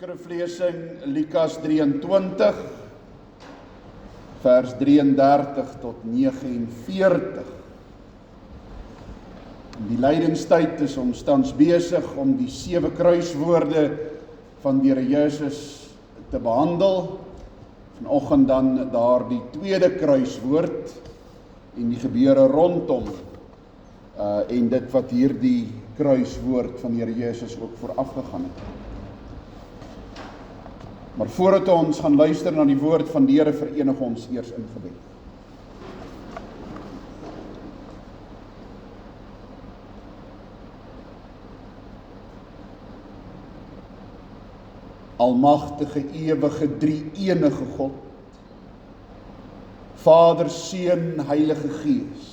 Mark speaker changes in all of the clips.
Speaker 1: Skriflesing Lukas 23, vers 33 tot 49. Die lydingstyd is ons tans besig om die 7 kruiswoorde van die Here Jesus te behandel. Vanoggend dan daar die tweede kruiswoord en die gebeure rondom en dit wat hierdie kruiswoord van die Here Jesus ook voorafgegaan het. Maar voordat ons gaan luister na die woord van die Here, verenig ons eers in gebed. Almagtige, ewige, drie-enige God, Vader, Seun, Heilige Gees.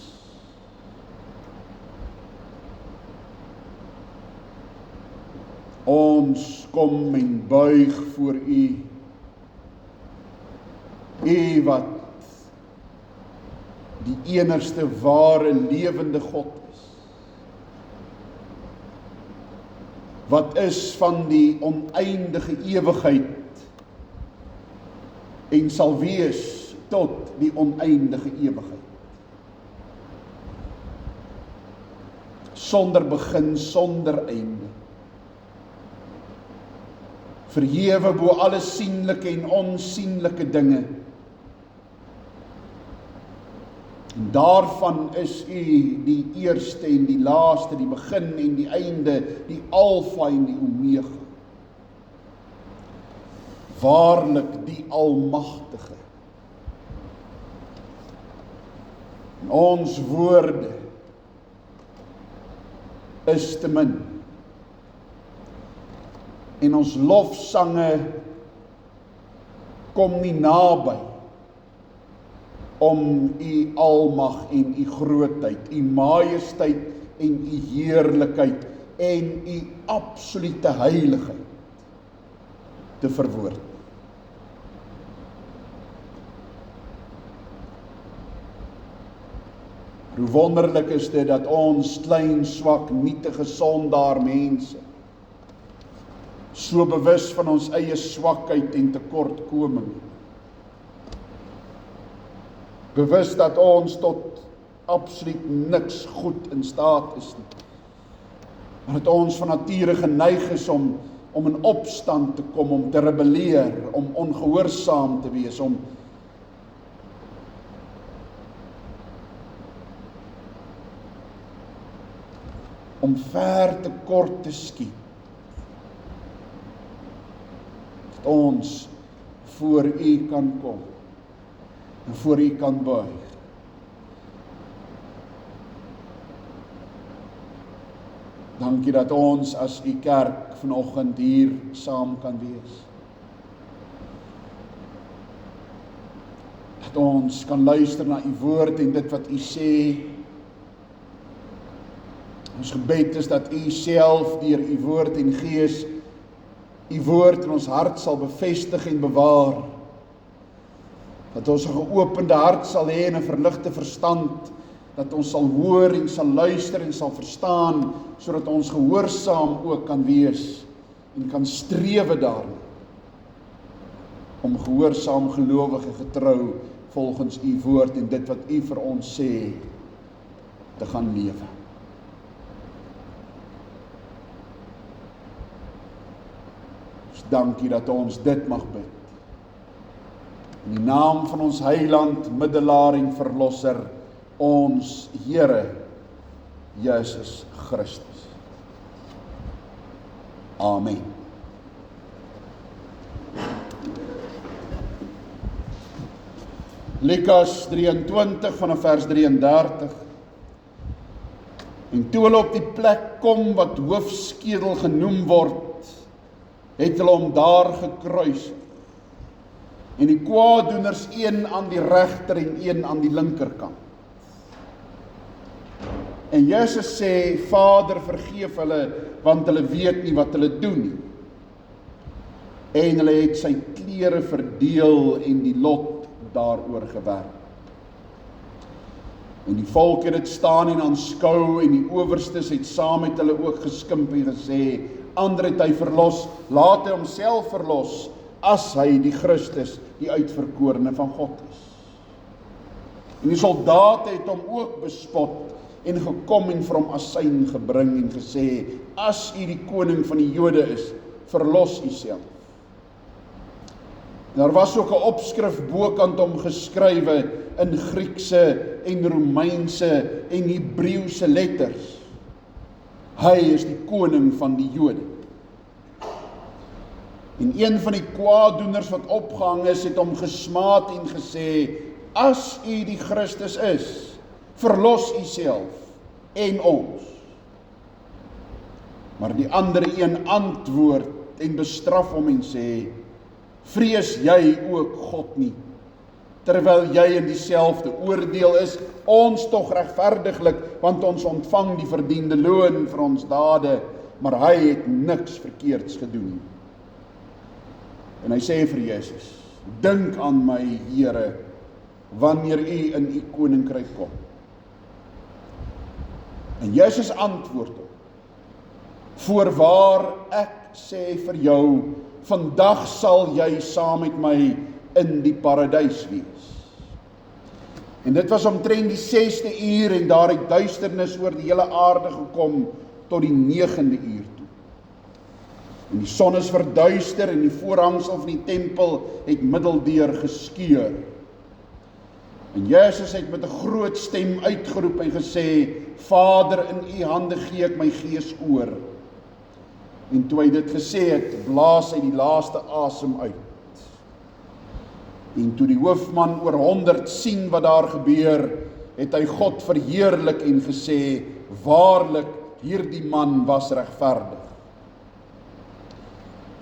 Speaker 1: Ons kom en buig voor U, U wat die enigste ware lewende God is, wat is van die oneindige ewigheid en sal wees tot die oneindige ewigheid. Sonder begin, sonder einde. Verhewe bo alle sienlike en onsienlike dinge. En daarvan is U die eerste en die laaste, die begin en die einde, die Alfa en die Omega. Waarlik die Almagtige. En ons woorde is te min. En ons lofsange kom nie naby om U almag en U grootheid, U majesteit en U heerlikheid en U absolute heiligheid te verwoord. Hoe wonderlik is dit dat ons klein, swak, nietige sondaar mense so bewus van ons eie swakheid en tekortkoming. Bewus dat ons tot absoluut niks goed in staat is nie. Maar dat ons van nature geneig is om in opstand te kom, om te rebelleer, om ongehoorsaam te wees, om ver te kort te skiet. Dat ons voor U kan kom en voor U kan buig. Dankie dat ons as U kerk vanoggend hier saam kan wees. Dat ons kan luister na U woord en dit wat U sê. Ons gebed is dat U self deur U woord en Gees U woord in ons hart sal bevestig en bewaar. Dat ons 'n geopende hart sal hê en 'n verligte verstand, dat ons sal hoor en sal luister en sal verstaan, sodat ons gehoorsaam ook kan wees en kan strewe daarna om gehoorsaam, gelowig en getrou volgens U woord en dit wat U vir ons sê te gaan lewe. Dankie dat ons dit mag bid. In die naam van ons Heiland, Middelaar en Verlosser, ons Here Jesus Christus. Amen. Lukas 23 vanaf vers 33. En toe hulle op die plek kom wat hoofskedel genoem word, het hulle hom daar gekruisig. En die kwaaddoeners, een aan die regter en een aan die linkerkant. En Jesus sê, Vader, vergeef hulle, want hulle weet nie wat hulle doen nie. En hulle het sy klere verdeel en die lot daaroor gewerp. En die volk het dit staan en aanskou, en die owerstes het saam met hulle ook geskimp en gesê, ander het hy verlos, laat hy homself verlos, as hy die Christus, die uitverkorene van God is. En die soldate het hom ook bespot, en gekom en vir hom asyn gebring, en gesê, as u die koning van die Jode is, verlos u self. Daar was ook 'n opskrif bokant hom geskrywe in Griekse en Romeinse en Hebreëse letters. Hy is die koning van die Jode. En een van die kwaaddoeners wat opgehang is, het hom gesmaad en gesê, as u die Christus is, verlos u self en ons. Maar die ander een antwoord en bestraf hom en sê, vrees jy ook God nie, terwyl jy in dieselfde oordeel is, ons tog regverdiglik, want ons ontvang die verdiende loon vir ons dade, maar hy het niks verkeerds gedoen nie. En hy sê vir Jesus, dink aan my, Here, wanneer u in u koninkryk kom. En Jesus antwoord hom, voorwaar ek sê vir jou, vandag sal jy saam met my in die paradys wees. En dit was omtrent die 6de uur en daar het duisternis oor die hele aarde gekom tot die 9de uur toe. En die son is verduister en die voorhangsel van die tempel het middeldeur geskeur. En Jesus het met 'n groot stem uitgeroep en gesê, Vader, in u hande gee ek my gees oor. En toe hy dit gesê het, blaas hy die laaste asem uit. En toe die hoofman oor 100 sien wat daar gebeur, het hy God verheerlik en gesê, waarlik, hierdie man was regverdig.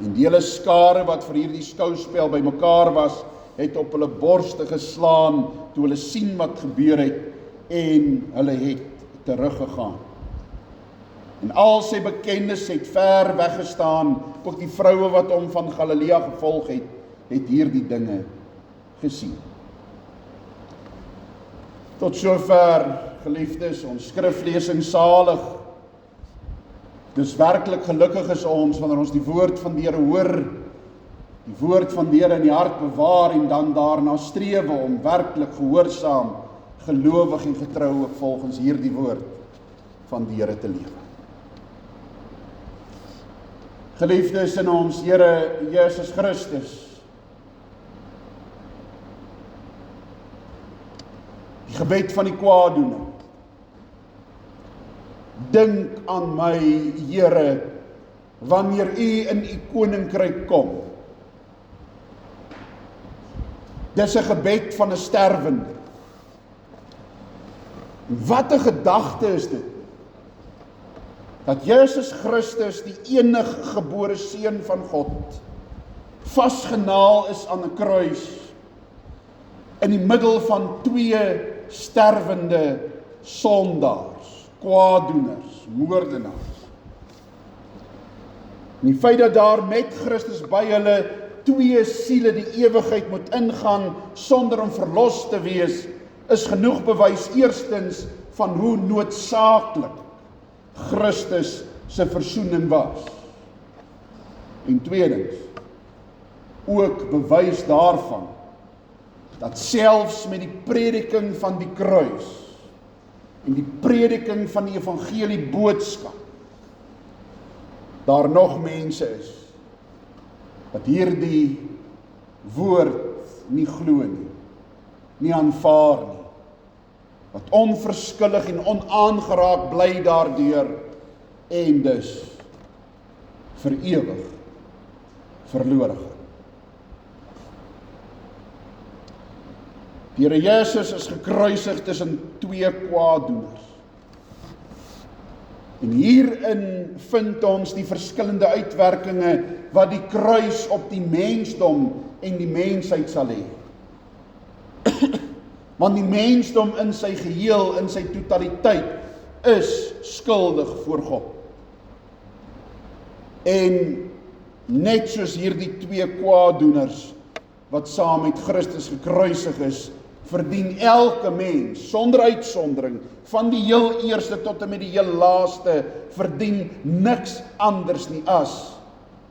Speaker 1: En die hele skare wat vir hierdie skouspel bymekaar was, het op hulle borste geslaan, toe hulle sien wat gebeur het, en hulle het teruggegaan. En al sy bekendes het ver weggestaan, ook die vroue wat hom van Galilea gevolg het hierdie dinge gesien. Tot sover, geliefdes, ons skriflesing salig. Dus werklik gelukkig is ons, wanneer ons die woord van die Here hoor, die woord van die Here in die hart bewaar, en dan daarna strewe om werklik gehoorsaam, gelowig en getrou ook volgens hierdie woord van die Here te lewe. Geliefdes in ons Here Jesus Christus, die gebed van die kwaaddoener, dink aan my, Here, wanneer u in u koninkryk kom. Dis 'n gebed van 'n sterwende. Wat 'n gedagte is dit? Dat Jesus Christus, die enige gebore seun van God, vasgenaal is aan 'n kruis, in die middel van 2 sterwende sondaars, kwaaddoeners, moordenaars. En die feit dat daar met Christus by hulle 2 siele die ewigheid moet ingaan sonder om verlos te wees, is genoeg bewys eerstens van hoe noodsaaklik Christus se versoening was. En tweedens, ook bewys daarvan dat selfs met die prediking van die kruis en die prediking van die evangelie boodskap, daar nog mense is wat hierdie woord nie glo nie, nie aanvaar nie, wat onverskillig en onaangeraak bly daardeur en dus vir ewig verlore gaan. Die Here Jesus is gekruisig tussen 2 kwaaddoeners. En hierin vind ons die verskillende uitwerkinge wat die kruis op die mensdom en die mensheid sal hê. Want die mensdom in sy geheel, in sy totaliteit, is skuldig voor God. En net soos hierdie 2 kwaaddoeners wat saam met Christus gekruisig is, verdien elke mens, sonder uitsondering, van die heel eerste tot en met die heel laaste, verdien niks anders nie as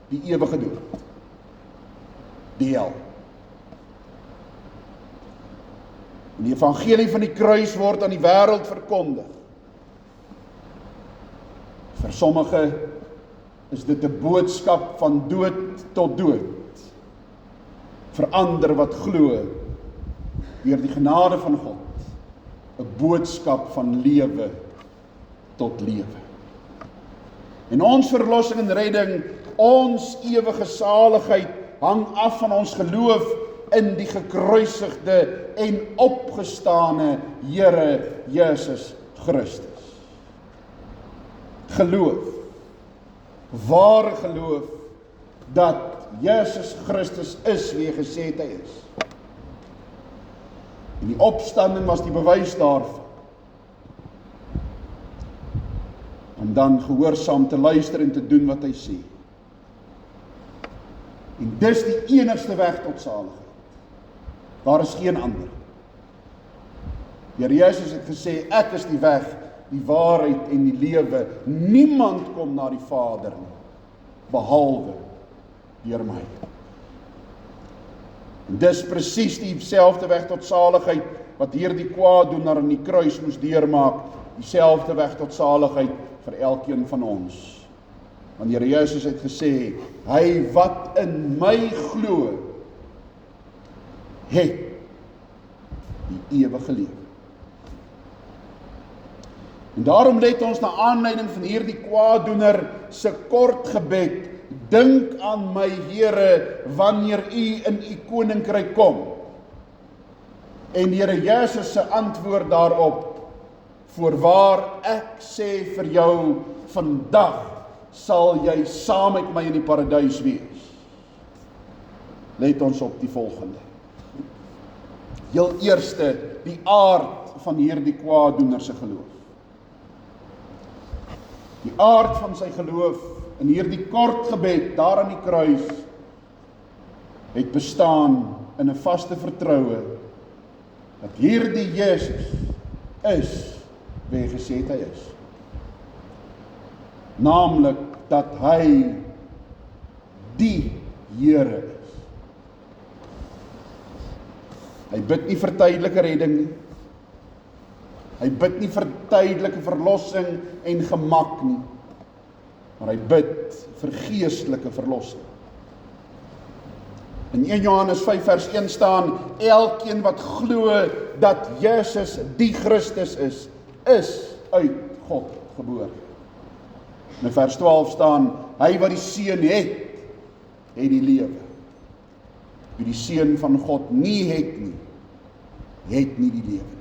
Speaker 1: die ewige dood. Die hel. En die evangelie van die kruis word aan die wêreld verkondig. Vir sommige is dit 'n boodskap van dood tot dood. Vir ander wat glo, deur die genade van God, 'n boodskap van lewe tot lewe. En ons verlossing en redding, ons ewige saligheid, hang af van ons geloof in die gekruisigde en opgestane Here Jesus Christus. Geloof, ware geloof, dat Jesus Christus is wie hy gesê het hy is. En die opstanding was die bewys daarvan. Om dan gehoorsaam te luister en te doen wat hy sê. En dis die enigste weg tot saligheid. Daar is geen ander. Die Here Jesus het gesê, ek is die weg, die waarheid en die lewe. Niemand kom na die Vader nie, behalwe deur my. En dis presies dieselfde weg tot saligheid, wat hierdie kwaadoener aan die kruis moes deurmaak, dieselfde weg tot saligheid vir elkeen van ons. Want die Here Jesus het gesê, hy wat in my glo, het die ewige lewe. En daarom let ons na aanleiding van hierdie kwaadoener se kort gebed, dink aan my Here, wanneer u in u koninkryk kom. En die Here Jesus se antwoord daarop, voorwaar ek sê vir jou, vandag sal jy saam met my in die paradys wees. Let ons op die volgende. Heel eerste, die aard van hierdie kwaadoener se geloof. Die aard van sy geloof in hierdie kort gebed daar aan die kruis het bestaan in 'n vaste vertroue dat hierdie Jesus is wie hy gesê het hy is. Naamlik dat hy die Here is. Hy bid nie vir tydelike redding nie. Hy bid nie vir tydelike verlossing en gemak nie, maar hy bid vir geestelike verlossing. In 1 Johannes 5 vers 1 staan, elkeen wat glo dat Jesus die Christus is uit God gebore. In vers 12 staan, hy wat die Seun het die lewe. Wie die Seun van God nie het nie die lewe.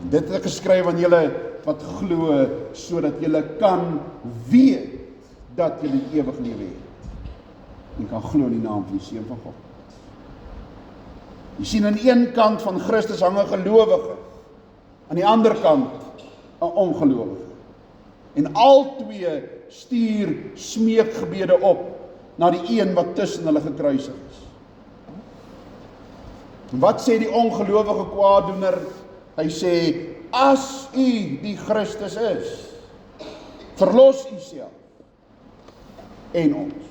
Speaker 1: En dit het ek geskryf aan julle wat glo, sodat julle kan weet dat julle die ewige lewe het. En kan glo in die naam van die Seun van God. Jy sien, aan een kant van Christus hang 'n gelowige, aan die ander kant 'n ongelowige. En albei stuur smeekgebede op na die een wat tussen hulle gekruisig is. En wat sê die ongelowige kwaadoener? Hy sê, as u die Christus is, verlos u self en ons.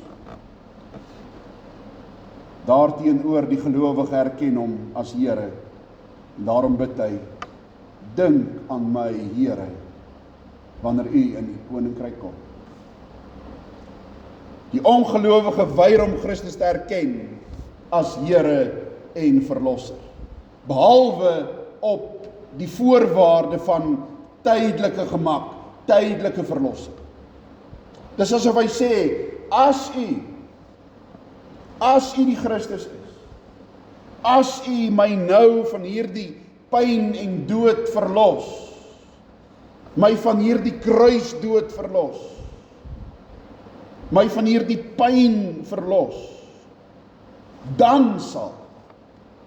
Speaker 1: Daarteenoor die gelowige erken hom as Here. En daarom bid hy, dink aan my Here, wanneer u in die koninkryk kom. Die ongelowige weier om Christus te erken as Here en Verlosser, behalwe op die voorwaarde van tydelike gemak, tydelike verlossing. Dis asof hy sê, as u die Christus is, as u my nou van hierdie pyn en dood verlos, my van hierdie kruisdood verlos, my van hierdie pyn verlos, dan sal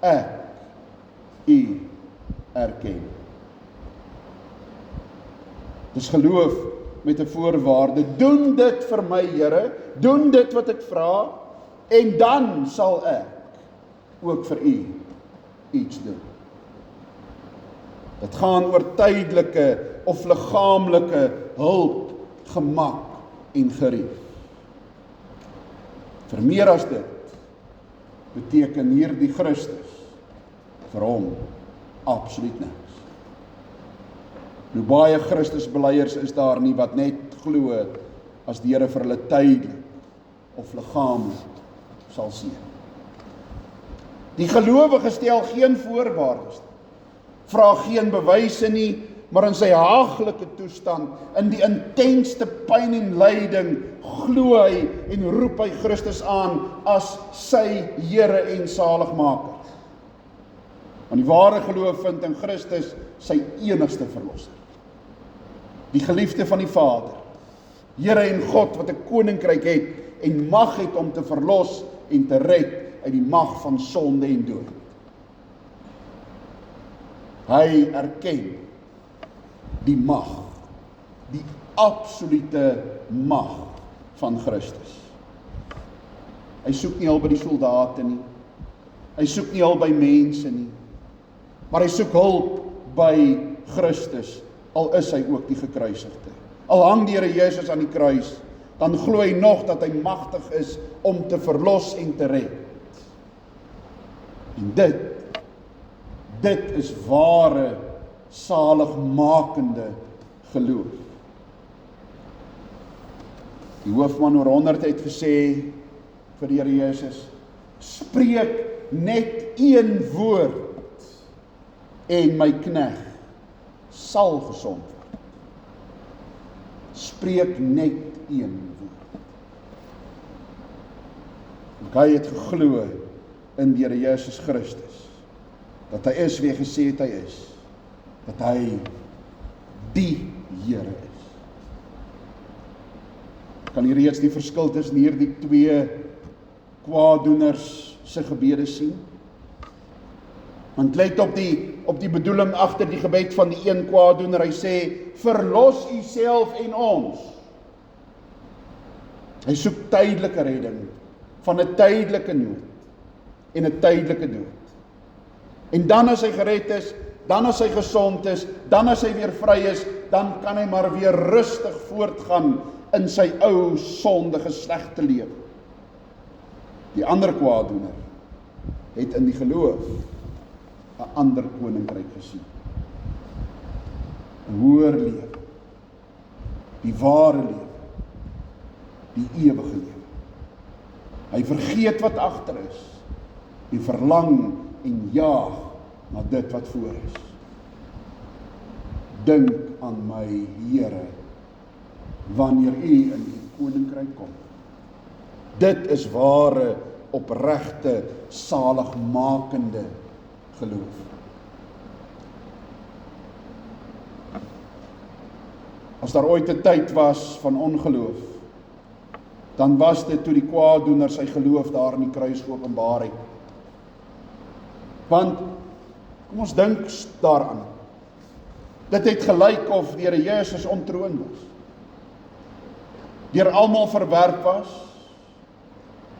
Speaker 1: ek u erken. Dis geloof met 'n voorwaarde. Doen dit vir my, Here, doen dit wat ek vra, en dan sal ek ook vir u iets doen. Dit gaan oor tydelike of liggaamlike hulp, gemak en gerief. Vir meer as dit beteken hierdie Christus vir hom absoluut niks. Nou baie Christusbelyers is daar nie wat net glo as die Here vir hulle tydelik of liggaamlik sal seën. Die gelowige stel geen voorwaardes, vra geen bewyse nie, maar in sy haaglike toestand, in die intensste pyn en lyding, glo hy en roep hy Christus aan as sy Here en Saligmaker. Want die ware geloof vind in Christus sy enigste verlosser. Die geliefde van die Vader, Here en God wat 'n koninkryk het en mag het om te verlos en te red uit die mag van sonde en dood. Hy erken die mag, die absolute mag van Christus. Hy soek nie hulp by die soldate nie, hy soek nie hulp by mense nie, maar hy soek hulp by Christus, al is hy ook die gekruisigde. Al hang die Here Jesus aan die kruis, dan glo hy nog dat hy magtig is om te verlos en te red. En dit is ware, saligmakende geloof. Die hoofman oor 100 het gesê vir die Here Jesus, spreek net een woord en my knegt sal gesond word. Spreek net een woord. Hy het geglo in die Here Jesus Christus, dat hy is wie hy gesê het hy is, dat hy die Here is. Kan jy reeds die verskil tussen hierdie twee kwaaddoeners se gebede sien? Want let op die bedoeling agter die gebed van die een kwaaddoener. Hy sê, verlos u self en ons. Hy soek tydelike redding van 'n tydelike nood en 'n tydelike dood. En dan as hy gered is, dan as hy gesond is, dan as hy weer vry is, dan kan hy maar weer rustig voortgaan in sy ou sondige slegte lewe. Die ander kwaaddoener het in die geloof 'n ander koninkryk gesien. 'n hoër lewe, die ware lewe, die ewige lewe. Hy vergeet wat agter is en verlang en jaag na dit wat voor is. Dink aan my Here wanneer u in die koninkryk kom. Dit is ware, opregte, saligmakende geloof. As daar ooit 'n tyd was van ongeloof, dan was dit toe die kwaaddoener sy geloof daar in die kruis geopenbaar het. Want, kom ons dink daaraan, dit het gelyk of die Here Jesus ontroon was, deur almal verwerp was,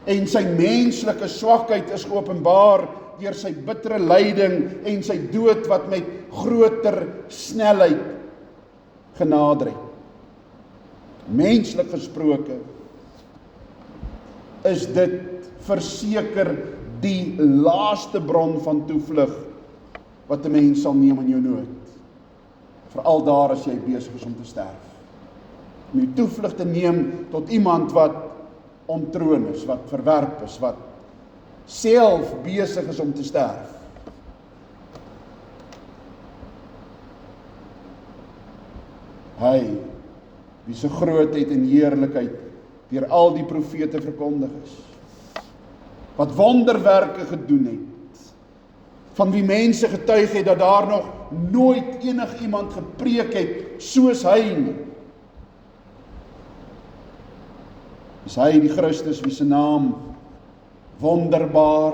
Speaker 1: en sy menslike swakheid is geopenbaar deur sy bittere lyding en sy dood wat met groter snelheid genader het. Menslik gesproke is dit verseker die laaste bron van toevlug wat 'n mens sal neem in jou nood. Veral daar as jy besig is om te sterf. Om jou toevlug te neem tot iemand wat ontroon is, wat verwerp is, wat self besig is om te sterf. Hy, wie so grootheid en heerlikheid deur al die profete verkondig is, wat wonderwerke gedoen het, van wie mense getuig het dat daar nog nooit enigiemand gepreek het soos hy nie. Is hy die Christus wie se naam wonderbaar,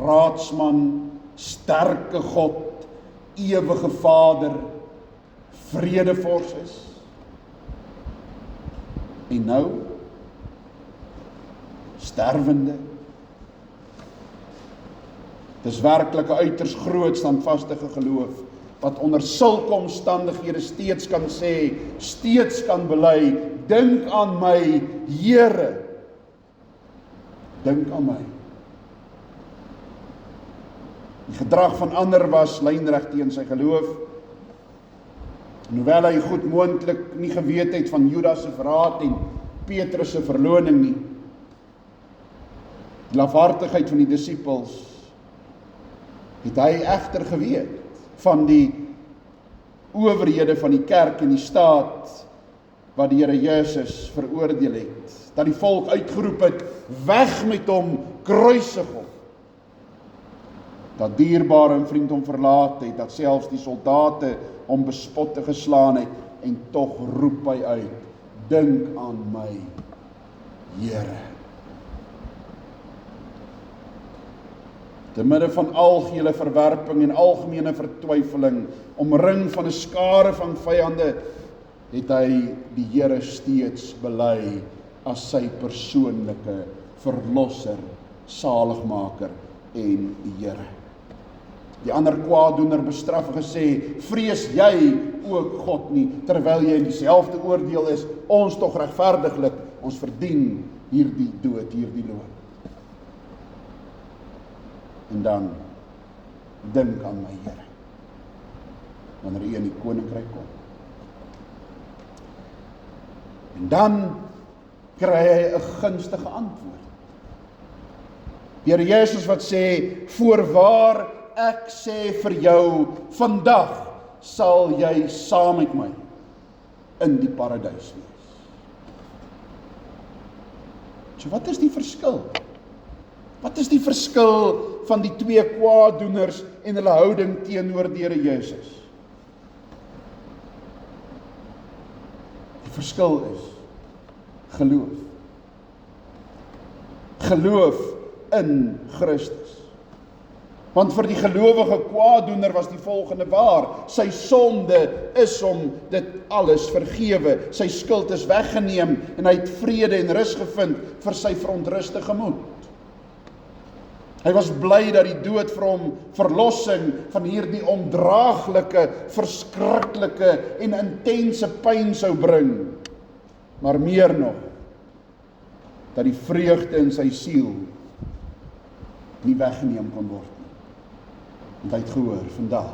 Speaker 1: raadsman, sterke God, ewige Vader, vredevors is. En nou, sterwende. Dis werklik 'n uiters groot standvastige geloof wat onder sulke omstandighede steeds kan sê, steeds kan bely, dink aan my, Here, dink aan my. Die gedrag van ander was lynreg teen sy geloof, en hoewel hy goed moontlik nie geweet het van Judas se verraad en Petrus se verloning nie, die lafhartigheid van die disippels, het hy egter geweet van die owerhede van die kerk en die staat wat die Here Jesus veroordeel het, dat die volk uitgeroep het, weg met hom, kruisig hom, dat dierbare en vriend hom verlaat het, dat selfs die soldate hom bespotte geslaan het, en tog roep hy uit, dink aan my, Here. Te midde van algehele verwerping en algemene vertwyfeling, omring van 'n skare van vyande, het hy die Here steeds bely as sy persoonlike verlosser, saligmaker en Here. Die ander kwaaddoener bestraf en gesê, vrees jy ook God nie, terwyl jy in dieselfde oordeel is, ons tog regverdiglik, ons verdien hierdie dood, hierdie loon. En dan, dink aan my Here, wanneer U in die koninkryk kom. En dan kry hy 'n gunstige antwoord. Die Here Jesus wat sê, voorwaar ek sê vir jou, vandag sal jy saam met my in die paradys wees. So wat is die verskil? Wat is die verskil van die twee kwaaddoeners en hulle houding teenoor die Here Jesus? Die verskil is geloof. Geloof in Christus. Want vir die gelowige kwaaddoener was die volgende waar, sy sonde is hom dit alles vergewe, sy skuld is weggeneem en hy het vrede en rus gevind vir sy verontruste gemoed. Hy was bly dat die dood vir hom verlossing van hierdie ondraaglike, verskriklike en intense pyn sou bring, maar meer nog, dat die vreugde in sy siel nie weggeneem kon word. Want hy het gehoor, vandag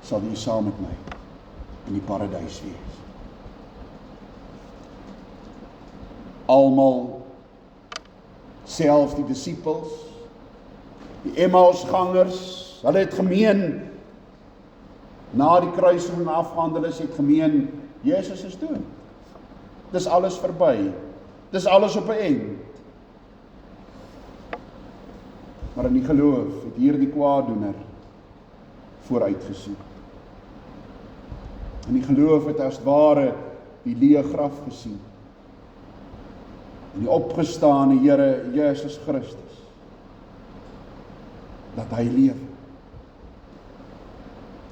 Speaker 1: sal jy saam met my in die paradys wees. Almal, selfs die disippels, die Emmausgangers, hulle het gemeen, na die kruisiging afgehandel is, het gemeen, Jesus is dood. Dis alles verby. Dis alles op 'n eind. Maar in die geloof het hierdie kwaaddoener vooruitgesien. In die geloof het as ware die leë graf gesien. En die opgestane Here Jesus Christus, dat hy leef.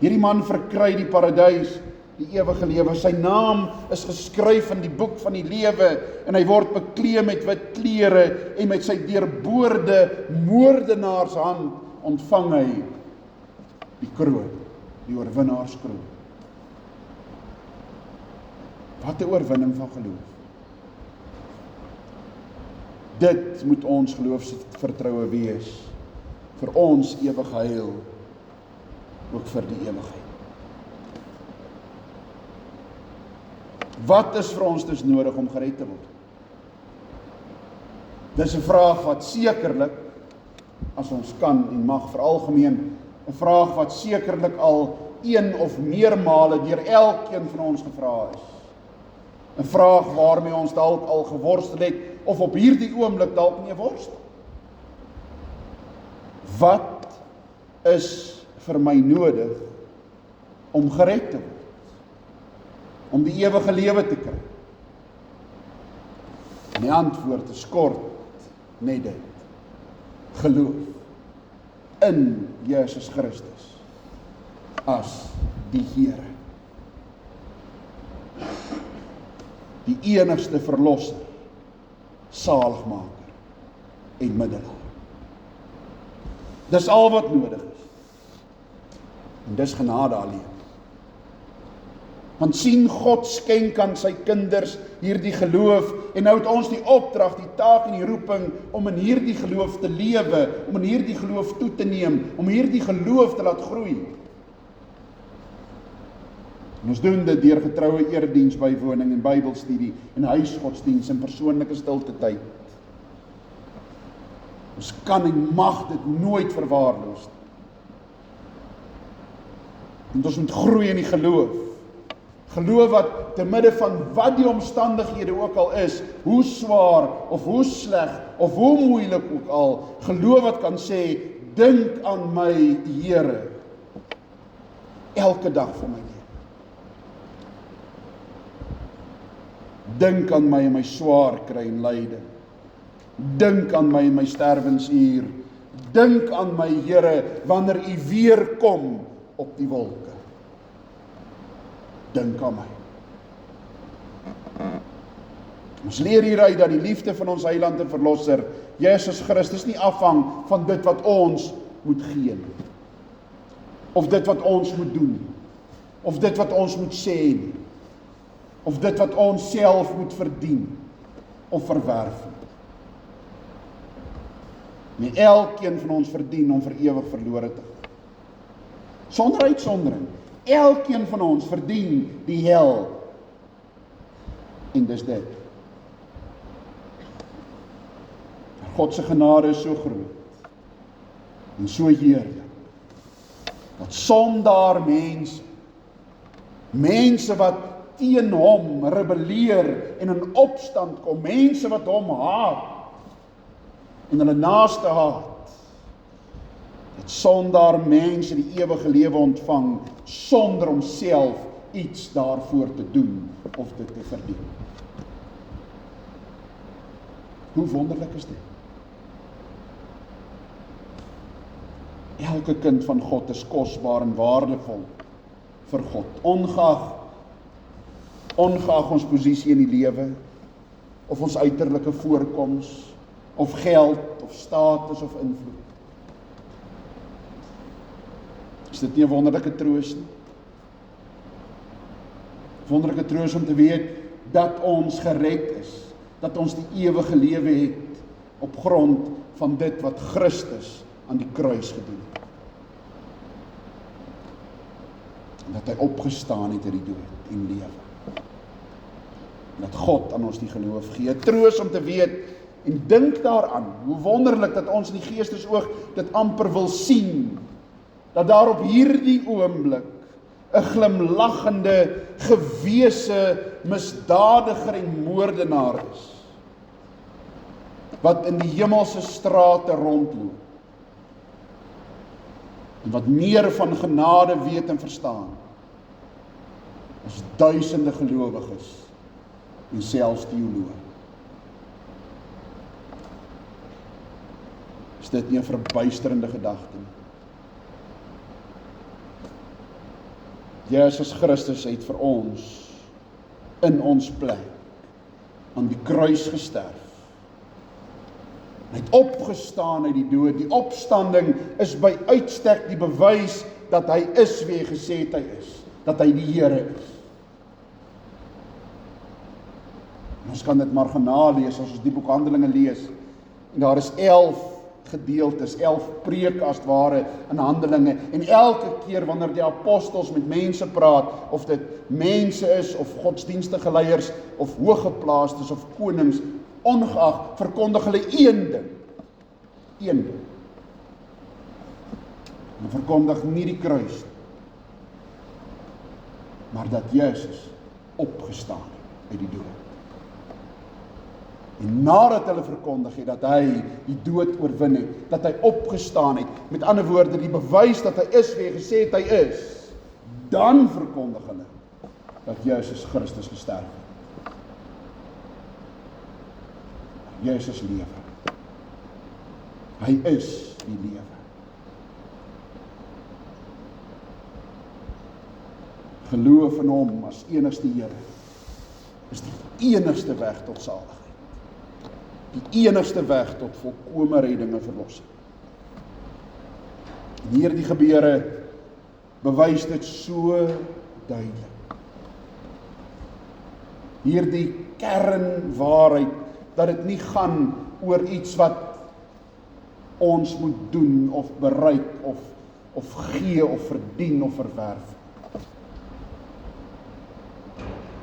Speaker 1: Hierdie man verkry die paradys, die ewige lewe. Sy naam is geskryf in die boek van die lewe en hy word bekleed met wit klere en met sy deurboorde moordenaarshand ontvang hy die kroon, die oorwinnaarskroon. Wat 'n oorwinning van geloof. Dit moet ons geloofsvertroue wees vir ons ewige heil, ook vir die ewigheid. Wat is vir ons dus nodig om gered te word? Dis 'n vraag wat sekerlik, as ons kan en mag veralgemeen, 'n vraag wat sekerlik al een of meer male deur elkeen van ons gevra is. 'n Vraag waarmee ons dalk al geworstel het, of op hierdie oomblik dalk nie worstel. Wat is vir my nodig om gered te word? Om die ewige lewe te kry? En die antwoord is kort, net dit. Geloof in Jesus Christus as die Here. Die enigste verlosser, saligmaker en middelaar. Dis al wat nodig is. En dis genade alleen. Want sien God skenk aan sy kinders hierdie geloof, en nou het ons die opdrag, die taak en die roeping om in hierdie geloof te lewe, om in hierdie geloof toe te neem, om hierdie geloof te laat groei. En ons doen dit deur getroue erediens bywoning en Bybelstudie en huisgodsdiens en persoonlike stilte tyd. Ons kan en mag dit nooit verwaarloos nie. En ons moet groei in die geloof. Geloof wat te midde van wat die omstandighede ook al is, hoe swaar of hoe sleg of hoe moeilik ook al, geloof wat kan sê, dink aan my Here, elke dag vir my lewe. Dink aan my in my swaar kry en lyde. Dink aan my in my sterwensuur. Dink aan my Here wanneer U weer kom op die wolke. Dink aan my. Ons leer hieruit dat die liefde van ons Heiland en Verlosser, Jesus Christus, nie afhang van dit wat ons moet gee nie. Of dit wat ons moet doen. Of dit wat ons moet sê nie. Of dit wat ons self moet verdien. Of verwerf nie. Nie elkeen van ons verdien om vir ewig verlore te gaan. Sonder uitsondering. Elkeen van ons verdien die hel. En dis dit. God se genade is so groot en so heerlik, dat sondaar mense wat teen hom rebelleer en in opstand kom, mense wat hom haat en hulle naaste haat, dat sondaar mense die ewige lewe ontvang sonder om self iets daarvoor te doen of dit te verdien. Hoe wonderlik is dit? Elke kind van God is kosbaar en waardevol vir God, ongeag ons posisie in die lewe, of ons uiterlike voorkoms, of geld, of status, of invloed. Is dit nie 'n wonderlike troos nie? Wonderlike troos om te weet dat ons gered is, dat ons die ewige lewe het op grond van dit wat Christus aan die kruis gedoen het. En dat hy opgestaan het uit die dood en lewe. En dat God aan ons die geloof gee. Troos om te weet en dink daaraan, hoe wonderlik dat ons in die geestesoog dit amper wil sien, dat daar op hierdie oomblik 'n glimlaggende, gewese misdadiger en moordenaar is, wat in die hemelse strate rondloop, en wat meer van genade weet en verstaan, as duisende gelowiges en selfs teoloë. Is dit nie 'n verbuisterende gedagte nie? Jesus Christus het vir ons in ons plek aan die kruis gesterf. Hy het opgestaan uit die dood. Die opstanding is by uitstek die bewys dat hy is wie hy gesê het hy is, dat hy die Here is. En ons kan dit maar gaan nalees as ons die boek Handelinge lees. En daar is 11 gedeeltes, 11 preke as het ware in Handelinge, en elke keer wanneer die apostels met mense praat, of dit mense is, of godsdienstige leiers, of hooggeplaastes, of konings, ongeag, verkondig hulle een ding. Een ding. En verkondig nie die kruis, maar dat Jesus opgestaan het uit die dood. En nadat hulle verkondig het dat hy die dood oorwin het, dat hy opgestaan het, met ander woorde die bewys dat hy is wie hy gesê het hy is, dan verkondig hulle dat Jesus Christus gesterf het. Jesus lewe. Hy is die lewe. Geloof in hom as enigste Here is die enigste weg tot saligheid. Die enigste weg tot volkome redding en verlossing. En hierdie gebeure bewys dit so duidelik. Hierdie kernwaarheid, dat dit nie gaan oor iets wat ons moet doen, of bereik, of gee, of verdien, of verwerf.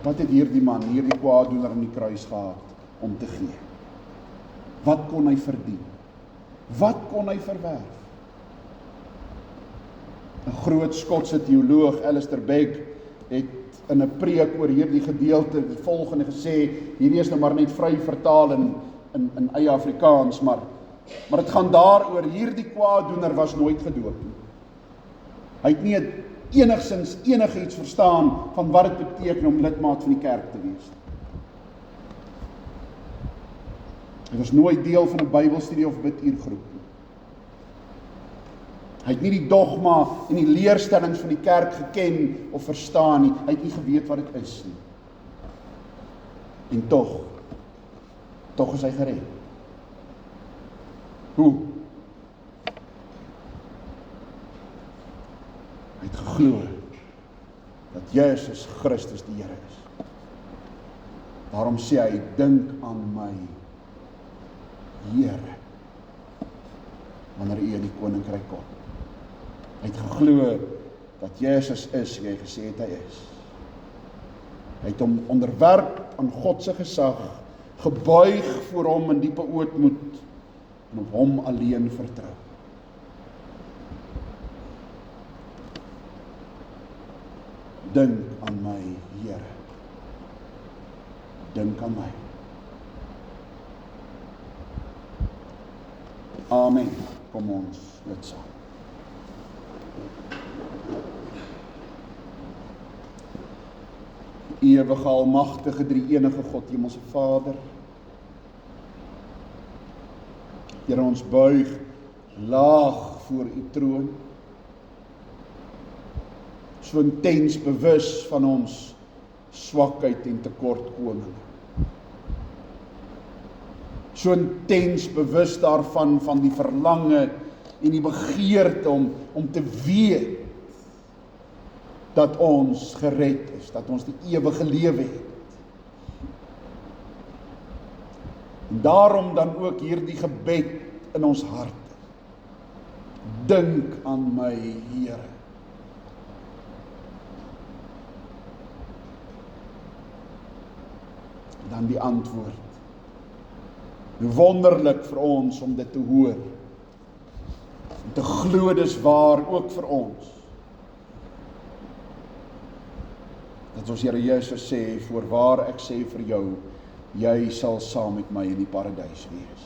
Speaker 1: Wat het hierdie man, hierdie kwaaddoener aan die kruis gehad, om te gee? Wat kon hy verdien? Wat kon hy verwerf? 'n groot Skotse teoloog, Alistair Begg, het in 'n preek oor hierdie gedeelte die volgende gesê, hierdie is nou maar net vry vertaal in eie Afrikaans, maar dit gaan daaroor, hierdie kwaaddoener was nooit gedoop nie. Hy het nie enigsins enigiets verstaan van wat dit beteken om lidmaat van die kerk te wees. Hy was nooit deel van 'n Bybelstudie of biduurgroep. Hy het nie die dogma en die leerstellings van die kerk geken of verstaan nie. Hy het nie geweet wat dit is nie. En tog is hy gered. Hoe? Hy het geglo dat Jesus Christus die Here is. Daarom sê hy, dink aan my, Here, wanneer u in die koninkryk kom. Hy het geglo dat Jesus is wie hy gesê het hy is. Hy het hom onderwerp aan God se gesag, gebuig voor hom in diepe ootmoed en op hom alleen vertrou. Dink aan my, Here. Dink aan my. Amen. Kom ons bid saam. Ewige, almagtige, drie-enige God, Hemelse Vader. Here, ons buig laag voor u troon. So intens bewus van ons swakheid en tekortkominge. So intens bewus daarvan, van die verlange en die begeerte om te weet dat ons gered is, dat ons die ewige lewe het. En daarom dan ook hierdie gebed in ons harte. Dink aan my, Here. Dan die antwoord. Wonderlik vir ons om dit te hoor. Om te glo dis waar ook vir ons. Dat ons Here Jesus sê, voorwaar ek sê vir jou, jy sal saam met my in die paradys wees.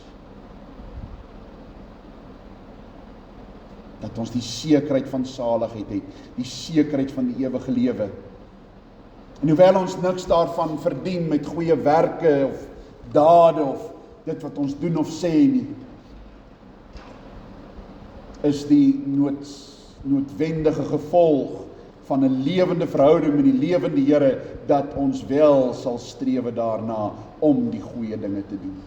Speaker 1: Dat ons die sekerheid van saligheid het, die sekerheid van die ewige lewe. En hoewel ons niks daarvan verdien met goeie werke of dade of dit wat ons doen of sê nie, is die noodwendige gevolg van 'n lewende verhouding met die lewende Here, dat ons wel sal strewe daarna om die goeie dinge te doen.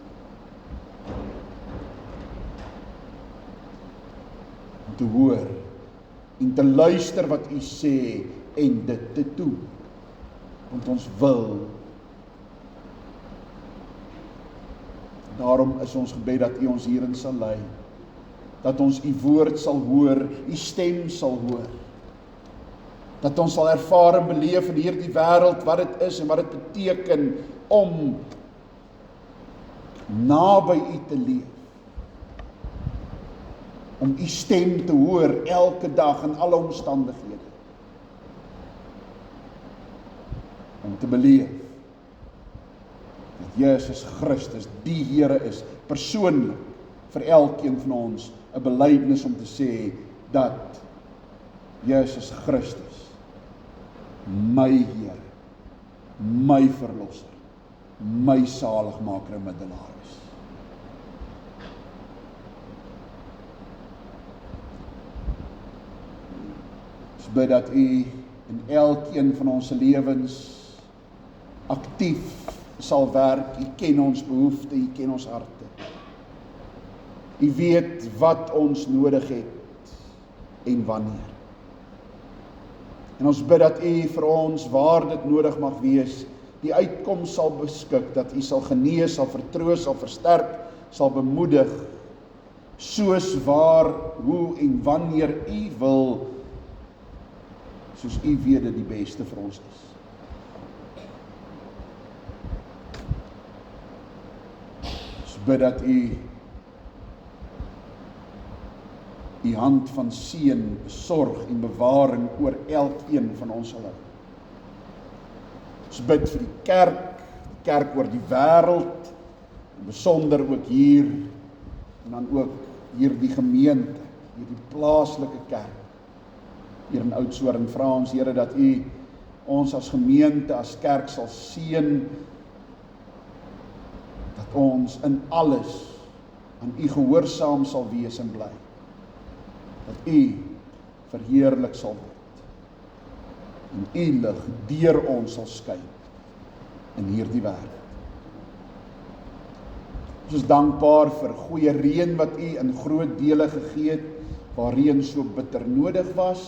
Speaker 1: Om te hoor en te luister wat u sê en dit te doen. Want ons wil. Daarom is ons gebed dat u ons hierin sal lei. Dat ons u woord sal hoor, u stem sal hoor. Dat ons sal ervaar en beleef in hierdie wêreld wat dit is en wat dit beteken om naby u te leef. Om u stem te hoor elke dag in alle omstandighede. Om te beleef dat Jesus Christus die Here is, persoonlik vir elkeen van ons 'n belydenis om te sê dat Jesus Christus my Here, my verlosser, my saligmaker en middelaar is. Ons bid dat u in elkeen van ons lewens aktief sal werk. U ken ons behoeftes, u ken ons harte. U weet wat ons nodig het en wanneer. En ons bid dat U vir ons, waar dit nodig mag wees, die uitkoms sal beskik, dat U sal genees, sal vertroos, sal versterk, sal bemoedig, soos waar, hoe en wanneer U wil, soos U weet dit die beste vir ons is. Ons bid dat U hand van seën, sorg en bewaring oor elkeen van ons sal hou. Ons bid vir die kerk oor die wêreld, en besonder ook hier, en dan ook hier die gemeente, hier die plaaslike kerk, hier in Oudtshoorn, vra ons Here dat U ons as gemeente, as kerk sal seën, dat ons in alles aan U gehoorsaam sal wees en bly. Dat U verheerlik sal word. En U lig deur ons sal skyn in hierdie wêreld. Ons is dankbaar vir goeie reën wat U in groot dele gegee het, waar reën so bitter nodig was.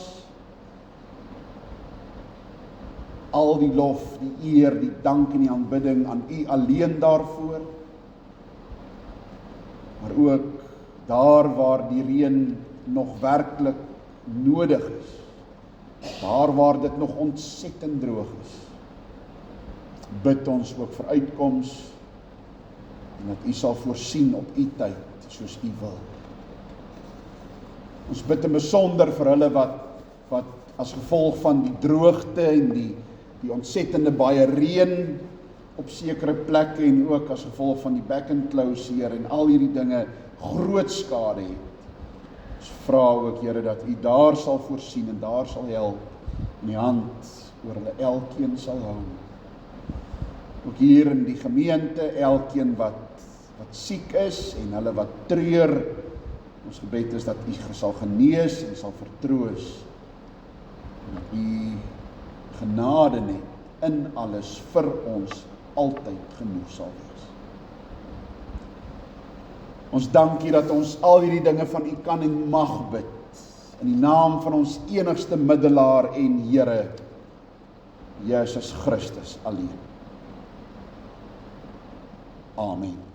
Speaker 1: Al die lof, die eer, die dank en die aanbidding aan U alleen daarvoor. Maar ook daar waar die reën nog werklik nodig is, daar waar dit nog ontsettend droog is, bid ons ook vir uitkoms, en dat U sal voorsien op U tyd, soos U wil. Ons bid in besonder vir hulle wat as gevolg van die droogte en die ontsettende baie reën op sekere plekke en ook as gevolg van die back and closure en al hierdie dinge groot skade het. Ons vra ook, Here, dat U daar sal voorsien en daar sal help en die hand oor hulle elkeen sal hou. Ook hier in die gemeente, elkeen wat siek is en hulle wat treur, ons gebed is dat U sal genees en sal vertroos. En dat U genade net in alles vir ons altyd genoeg sal wees. Ons dank U dat ons al hierdie dinge van U kan en mag bid, in die naam van ons enigste middelaar en Here, Jesus Christus alleen. Amen.